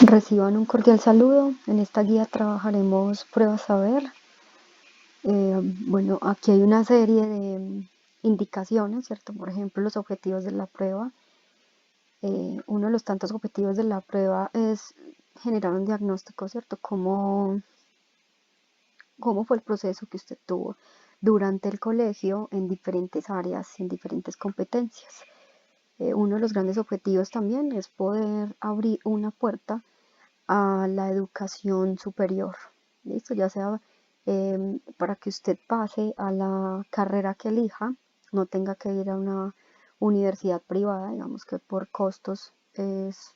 Reciban un cordial saludo. En esta guía trabajaremos pruebas saber. Bueno, aquí hay una serie de indicaciones, ¿cierto? Por ejemplo, los objetivos de la prueba. Uno de los tantos objetivos de la prueba es generar un diagnóstico, ¿cierto? ¿Cómo fue el proceso que usted tuvo durante el colegio en diferentes áreas, en diferentes competencias? Uno de los grandes objetivos también es poder abrir una puerta a la educación superior, ¿listo? Ya sea para que usted pase a la carrera que elija, no tenga que ir a una universidad privada, digamos que por costos es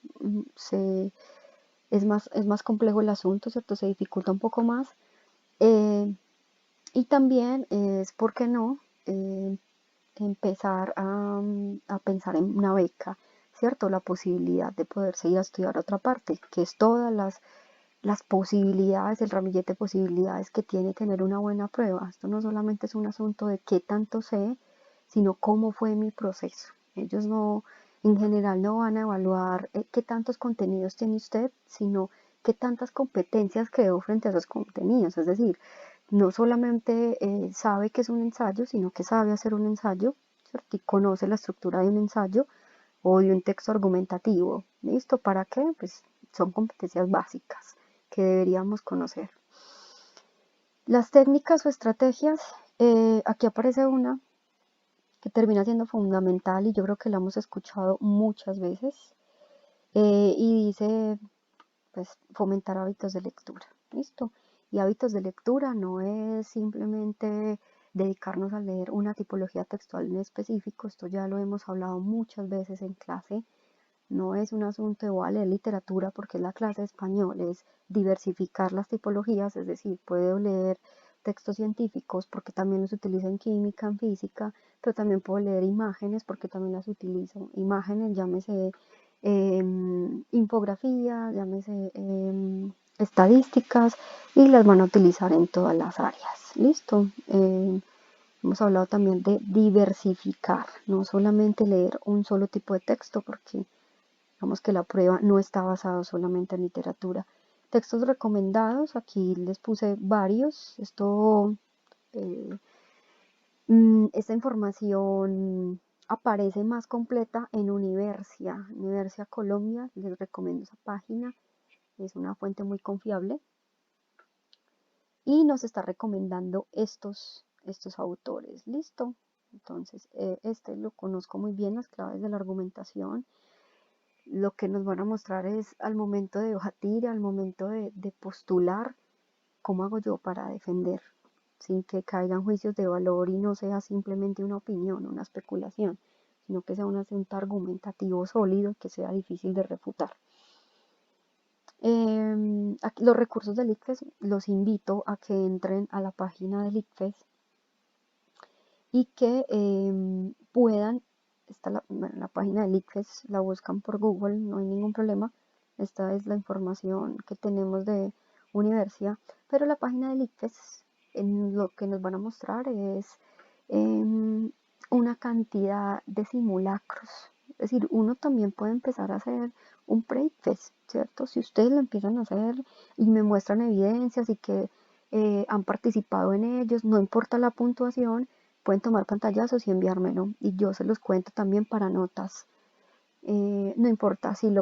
más complejo el asunto, ¿cierto? Se dificulta un poco más. Y también es, ¿por qué no? Empezar a pensar en una beca, ¿cierto? La posibilidad de poder seguir a estudiar a otra parte, que es todas las posibilidades, el ramillete de posibilidades que tiene tener una buena prueba. Esto no solamente es un asunto de qué tanto sé, sino cómo fue mi proceso. Ellos no, en general no van a evaluar qué tantos contenidos tiene usted, sino qué tantas competencias creó frente a esos contenidos. Es decir, no solamente sabe que es un ensayo, sino que sabe hacer un ensayo, ¿cierto? Y conoce la estructura de un ensayo o de un texto argumentativo. ¿Listo? ¿Para qué? Pues son competencias básicas que deberíamos conocer. Las técnicas o estrategias, aquí aparece una que termina siendo fundamental y yo creo que la hemos escuchado muchas veces y dice pues fomentar hábitos de lectura. ¿Listo? Y hábitos de lectura no es simplemente dedicarnos a leer una tipología textual en específico, esto ya lo hemos hablado muchas veces en clase. No es un asunto de voy a leer literatura porque es la clase de español, es diversificar las tipologías, es decir, puedo leer textos científicos porque también los utilizo en química, en física, pero también puedo leer imágenes porque también las utilizo. Imágenes, llámese infografía, llámese estadísticas y las van a utilizar en todas las áreas. ¿Listo? Hemos hablado también de diversificar, no solamente leer un solo tipo de texto porque digamos que la prueba no está basada solamente en literatura. Textos recomendados, aquí les puse varios. Eh, esta información aparece más completa en Universia. Universia Colombia, les recomiendo esa página. Es una fuente muy confiable. Y nos está recomendando estos autores. ¿Listo? Entonces, este lo conozco muy bien, las claves de la argumentación. Lo que nos van a mostrar es al momento de hoja tira, al momento de postular, cómo hago yo para defender, sin que caigan juicios de valor y no sea simplemente una opinión, una especulación, sino que sea un asunto argumentativo sólido que sea difícil de refutar. Aquí, los recursos del ICFES, los invito a que entren a la página del ICFES y que puedan, está la página del ICFES, la buscan por Google, no hay ningún problema. Esta es la información que tenemos de Universia, pero la página del ICFES, en lo que nos van a mostrar es una cantidad de simulacros. Es decir, uno también puede empezar a hacer un pre-ICFES, ¿cierto? Si ustedes lo empiezan a hacer y me muestran evidencias y que han participado en ellos, no importa la puntuación, pueden tomar pantallazos y enviármelo y yo se los cuento también para notas. No importa si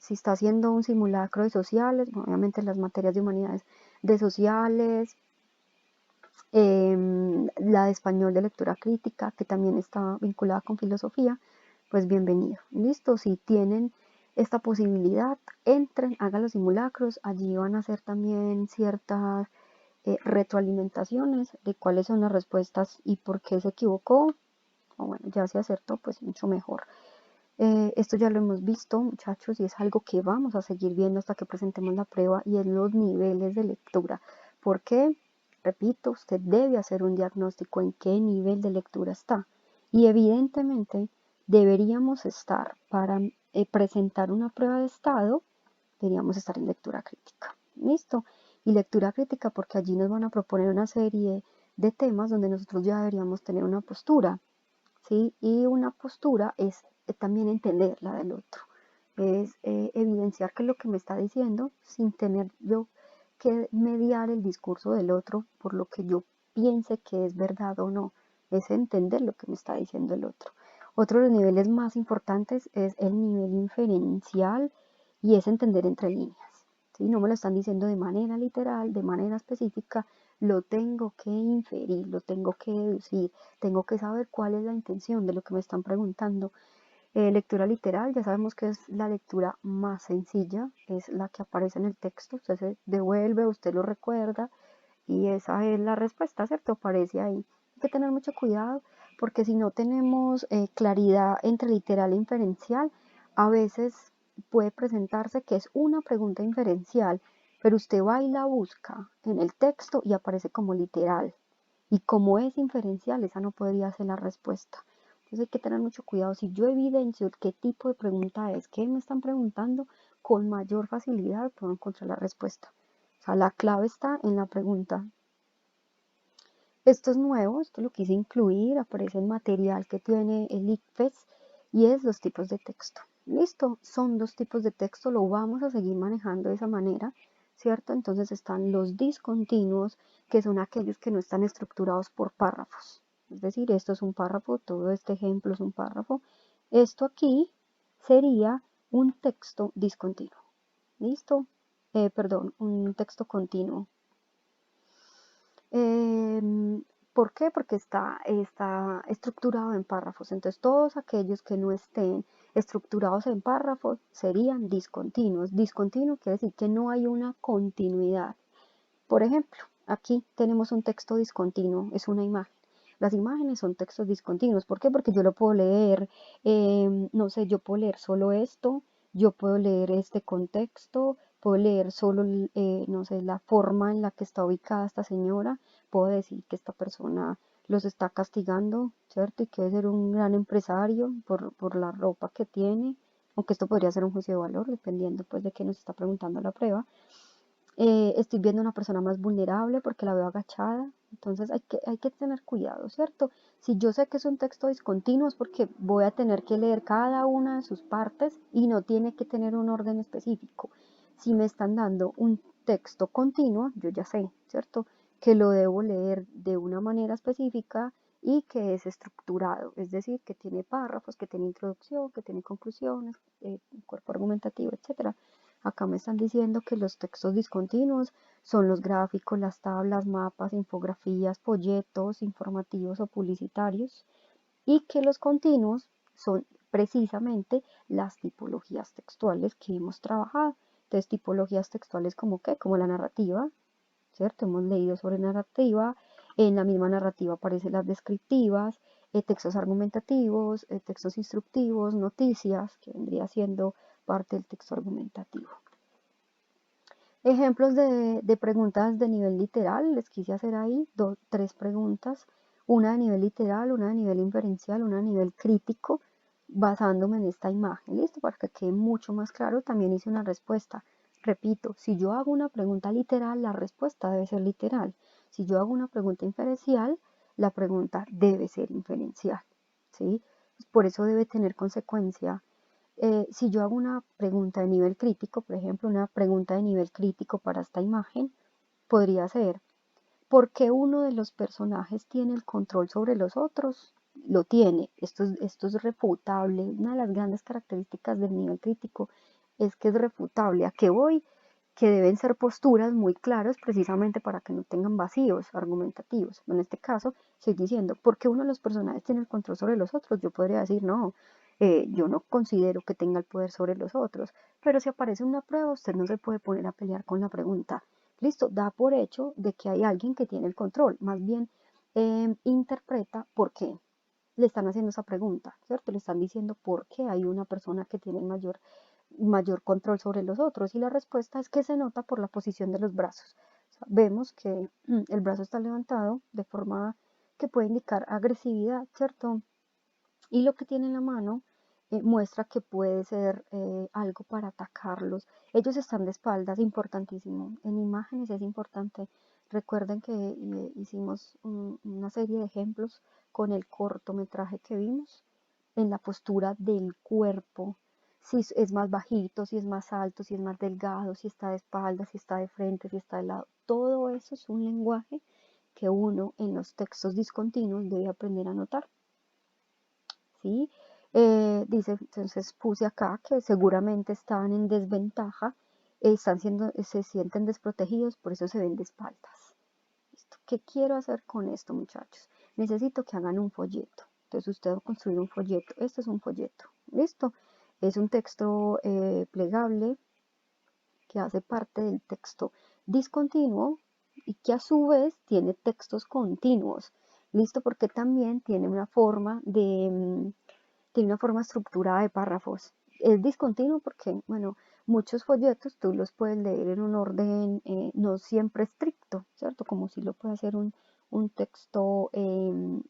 está haciendo un simulacro de sociales, obviamente las materias de humanidades, de sociales, la de español de lectura crítica, que también está vinculada con filosofía, pues bienvenido. Listo, si tienen esta posibilidad, entren, hagan los simulacros, allí van a hacer también ciertas retroalimentaciones de cuáles son las respuestas y por qué se equivocó, o bueno, ya se acertó, pues mucho mejor. Esto ya lo hemos visto, muchachos, y es algo que vamos a seguir viendo hasta que presentemos la prueba, y es los niveles de lectura. ¿Por qué? Repito, usted debe hacer un diagnóstico en qué nivel de lectura está. Y evidentemente deberíamos estar, para presentar una prueba de estado, deberíamos estar en lectura crítica. ¿Listo? Y lectura crítica porque allí nos van a proponer una serie de temas donde nosotros ya deberíamos tener una postura. ¿Sí? Y una postura es también entender la del otro. es evidenciar qué es lo que me está diciendo sin tener yo que mediar el discurso del otro por lo que yo piense que es verdad o no, es entender lo que me está diciendo el otro. Otro de los niveles más importantes es el nivel inferencial y es entender entre líneas. ¿Sí? No me lo están diciendo de manera literal, de manera específica, lo tengo que inferir, lo tengo que deducir, tengo que saber cuál es la intención de lo que me están preguntando. Lectura literal, ya sabemos que es la lectura más sencilla, es la que aparece en el texto, usted se devuelve, usted lo recuerda y esa es la respuesta, ¿cierto? Aparece ahí. Hay que tener mucho cuidado porque si no tenemos claridad entre literal e inferencial, a veces puede presentarse que es una pregunta inferencial, pero usted va y la busca en el texto y aparece como literal. Y como es inferencial, esa no podría ser la respuesta. Entonces hay que tener mucho cuidado. Si yo evidencio qué tipo de pregunta es, qué me están preguntando, con mayor facilidad puedo encontrar la respuesta. O sea, la clave está en la pregunta. Esto es nuevo, esto lo quise incluir, aparece en material que tiene el ICFES y es los tipos de texto. Listo, son dos tipos de texto, lo vamos a seguir manejando de esa manera, ¿cierto? Entonces están los discontinuos, que son aquellos que no están estructurados por párrafos. Es decir, esto es un párrafo, todo este ejemplo es un párrafo. Esto aquí sería un texto discontinuo. ¿Listo? Perdón, un texto continuo. ¿Por qué? Porque está estructurado en párrafos. Entonces, todos aquellos que no estén estructurados en párrafos serían discontinuos. Discontinuo quiere decir que no hay una continuidad. Por ejemplo, aquí tenemos un texto discontinuo, es una imagen. Las imágenes son textos discontinuos. ¿Por qué? Porque yo lo puedo leer, no sé, yo puedo leer solo esto, yo puedo leer este contexto, puedo leer solo, no sé, la forma en la que está ubicada esta señora, puedo decir que esta persona los está castigando, ¿cierto? Y que debe ser un gran empresario por la ropa que tiene, aunque esto podría ser un juicio de valor, dependiendo pues de qué nos está preguntando la prueba. Estoy viendo una persona más vulnerable porque la veo agachada. Entonces hay que tener cuidado, ¿cierto? Si yo sé que es un texto discontinuo es porque voy a tener que leer cada una de sus partes y no tiene que tener un orden específico. Si me están dando un texto continuo, yo ya sé, ¿cierto? Que lo debo leer de una manera específica y que es estructurado, es decir, que tiene párrafos, que tiene introducción, que tiene conclusiones, cuerpo argumentativo, etcétera. Acá me están diciendo que los textos discontinuos son los gráficos, las tablas, mapas, infografías, folletos informativos o publicitarios y que los continuos son precisamente las tipologías textuales que hemos trabajado. Entonces, tipologías textuales como qué, como la narrativa, ¿cierto? Hemos leído sobre narrativa, en la misma narrativa aparecen las descriptivas, textos argumentativos, textos instructivos, noticias, que vendría siendo parte del texto argumentativo. Ejemplos de preguntas de nivel literal, les quise hacer ahí tres preguntas, una de nivel literal, una de nivel inferencial, una de nivel crítico, basándome en esta imagen, ¿listo? Para que quede mucho más claro, también hice una respuesta. Repito, si yo hago una pregunta literal, la respuesta debe ser literal. Si yo hago una pregunta inferencial, la pregunta debe ser inferencial, ¿sí? Por eso debe tener consecuencia. Si yo hago una pregunta de nivel crítico, por ejemplo, una pregunta de nivel crítico para esta imagen, podría ser, ¿por qué uno de los personajes tiene el control sobre los otros? Lo tiene, esto es refutable. Una de las grandes características del nivel crítico es que es refutable. ¿A qué voy? Que deben ser posturas muy claras precisamente para que no tengan vacíos argumentativos. En este caso, estoy diciendo, ¿por qué uno de los personajes tiene el control sobre los otros? Yo podría decir, no, yo no considero que tenga el poder sobre los otros, pero si aparece una prueba, usted no se puede poner a pelear con la pregunta. Listo, da por hecho de que hay alguien que tiene el control, más bien interpreta por qué le están haciendo esa pregunta, ¿cierto? Le están diciendo por qué hay una persona que tiene mayor control sobre los otros y la respuesta es que se nota por la posición de los brazos. O sea, vemos que el brazo está levantado de forma que puede indicar agresividad, ¿cierto? Y lo que tiene en la mano muestra que puede ser algo para atacarlos. Ellos están de espaldas, importantísimo. En imágenes es importante. Recuerden que hicimos una serie de ejemplos con el cortometraje que vimos en la postura del cuerpo. si es más bajito, si es más alto, si es más delgado, si está de espalda, si está de frente, si está de lado. Todo eso es un lenguaje que uno en los textos discontinuos debe aprender a notar, ¿sí? Dice, entonces puse acá que seguramente están en desventaja, se sienten desprotegidos, por eso se ven de espaldas. ¿Listo? ¿Qué quiero hacer con esto, muchachos? Necesito que hagan un folleto. Entonces usted va a construir un folleto. Este es un folleto. ¿Listo? Es un texto plegable que hace parte del texto discontinuo y que a su vez tiene textos continuos. ¿Listo? Porque también tiene una forma tiene una forma estructurada de párrafos. Es discontinuo porque, bueno, muchos folletos tú los puedes leer en un orden no siempre estricto, ¿cierto? Como si lo puede hacer un texto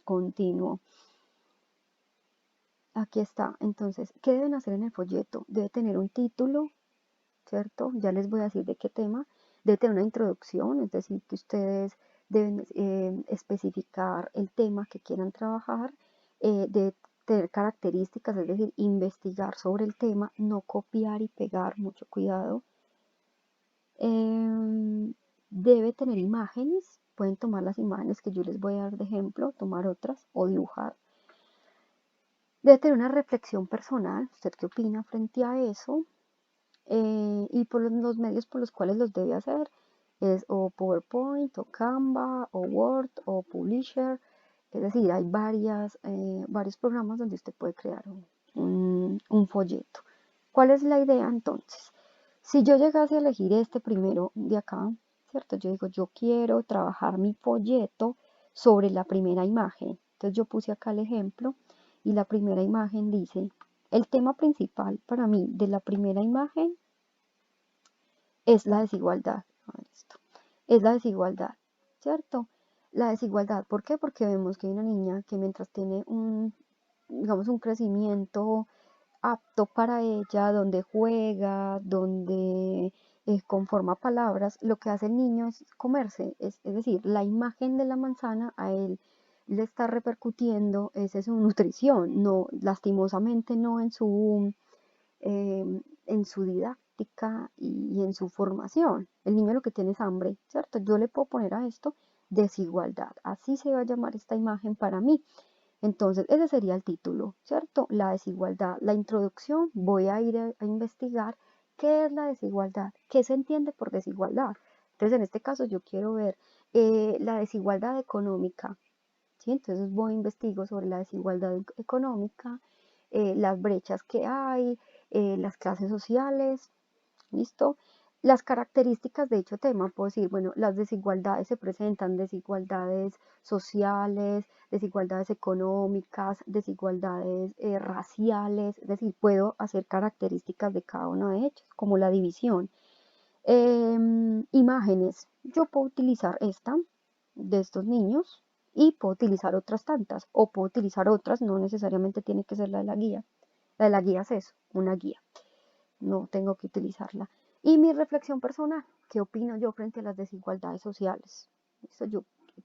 continuo. Aquí está. Entonces, ¿qué deben hacer en el folleto? Debe tener un título, ¿cierto? Ya les voy a decir de qué tema. Debe tener una introducción, es decir, que ustedes deben especificar el tema que quieran trabajar, debe tener características, es decir, investigar sobre el tema, no copiar y pegar, mucho cuidado. Debe tener imágenes, pueden tomar las imágenes que yo les voy a dar de ejemplo, tomar otras o dibujar. Debe tener una reflexión personal, ¿usted qué opina frente a eso? Y por los medios por los cuales los debe hacer es o PowerPoint o Canva o Word o Publisher, es decir, hay varios programas donde usted puede crear un folleto. ¿Cuál es la idea entonces? Si yo llegase a elegir este primero de acá, ¿cierto? Yo digo, yo quiero trabajar mi folleto sobre la primera imagen. Entonces yo puse acá el ejemplo y la primera imagen dice, el tema principal para mí de la primera imagen es la desigualdad. Es la desigualdad, ¿cierto? La desigualdad, ¿por qué? Porque vemos que hay una niña que mientras tiene digamos, un crecimiento apto para ella, donde juega, donde conforma palabras, lo que hace el niño es comerse, es decir, la imagen de la manzana a él le está repercutiendo, esa es su nutrición, no, lastimosamente no en su didáctica y en su formación. El niño lo que tiene es hambre, ¿cierto? Yo le puedo poner a esto desigualdad, así se va a llamar esta imagen para mí. Entonces, ese sería el título, ¿cierto? La desigualdad. La introducción, voy a ir a investigar qué es la desigualdad, qué se entiende por desigualdad. Entonces, en este caso, yo quiero ver la desigualdad económica, ¿sí? Entonces, voy a investigar sobre la desigualdad económica, las brechas que hay, las clases sociales, ¿listo? Las características de dicho tema, puedo decir, bueno, las desigualdades se presentan, desigualdades sociales, desigualdades económicas, desigualdades raciales, es decir, puedo hacer características de cada uno de ellos, como la división. Imágenes, yo puedo utilizar esta de estos niños y puedo utilizar otras tantas, o puedo utilizar otras, no necesariamente tiene que ser la de la guía. La de la guía es eso, una guía, no tengo que utilizarla. Y mi reflexión personal, ¿qué opino yo frente a las desigualdades sociales?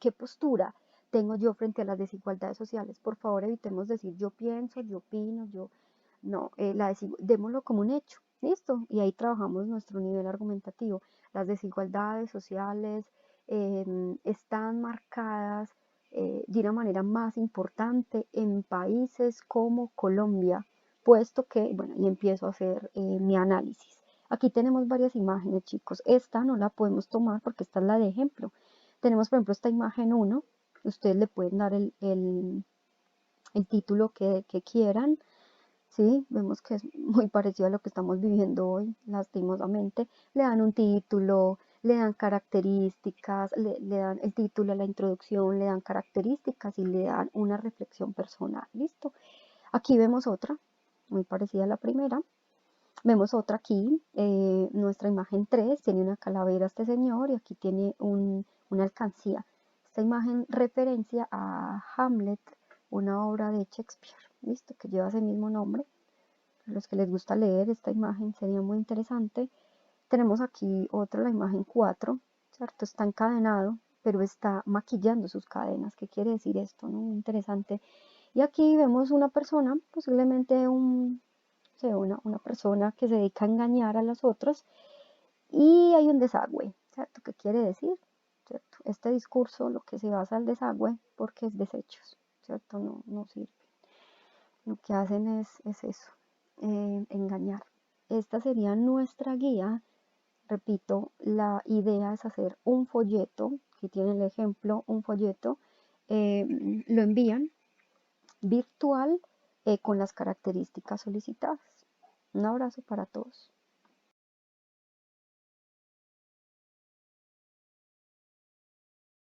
¿Qué postura tengo yo frente a las desigualdades sociales? Por favor, evitemos decir yo pienso, yo opino, yo... No, démoslo como un hecho, ¿listo? Y ahí trabajamos nuestro nivel argumentativo. Las desigualdades sociales están marcadas de una manera más importante en países como Colombia, puesto que, bueno, y empiezo a hacer mi análisis. Aquí tenemos varias imágenes, chicos. Esta no la podemos tomar porque esta es la de ejemplo. Tenemos, por ejemplo, esta imagen 1. Ustedes le pueden dar el título que quieran. ¿Sí? Vemos que es muy parecido a lo que estamos viviendo hoy, lastimosamente. Le dan un título, le dan características, le dan el título, la introducción, le dan características y le dan una reflexión personal. ¿Listo? Aquí vemos otra, muy parecida a la primera. Vemos otra aquí, nuestra imagen 3 tiene una calavera este señor y aquí tiene una alcancía. Esta imagen referencia a Hamlet, una obra de Shakespeare, ¿listo? Que lleva ese mismo nombre. A los que les gusta leer esta imagen sería muy interesante. Tenemos aquí otra, la imagen 4, ¿cierto? Está encadenado, pero está maquillando sus cadenas. ¿Qué quiere decir esto? ¿No? Muy interesante. Y aquí vemos una persona, posiblemente un sé, una persona que se dedica a engañar a los otros y hay un desagüe, ¿cierto? ¿Qué quiere decir? ¿Cierto? Este discurso lo que se basa al desagüe porque es desechos, ¿cierto? No sirve. Lo que hacen es eso, engañar. Esta sería nuestra guía. Repito, la idea es hacer un folleto, aquí tienen el ejemplo, un folleto, lo envían virtual con las características solicitadas. Un abrazo para todos.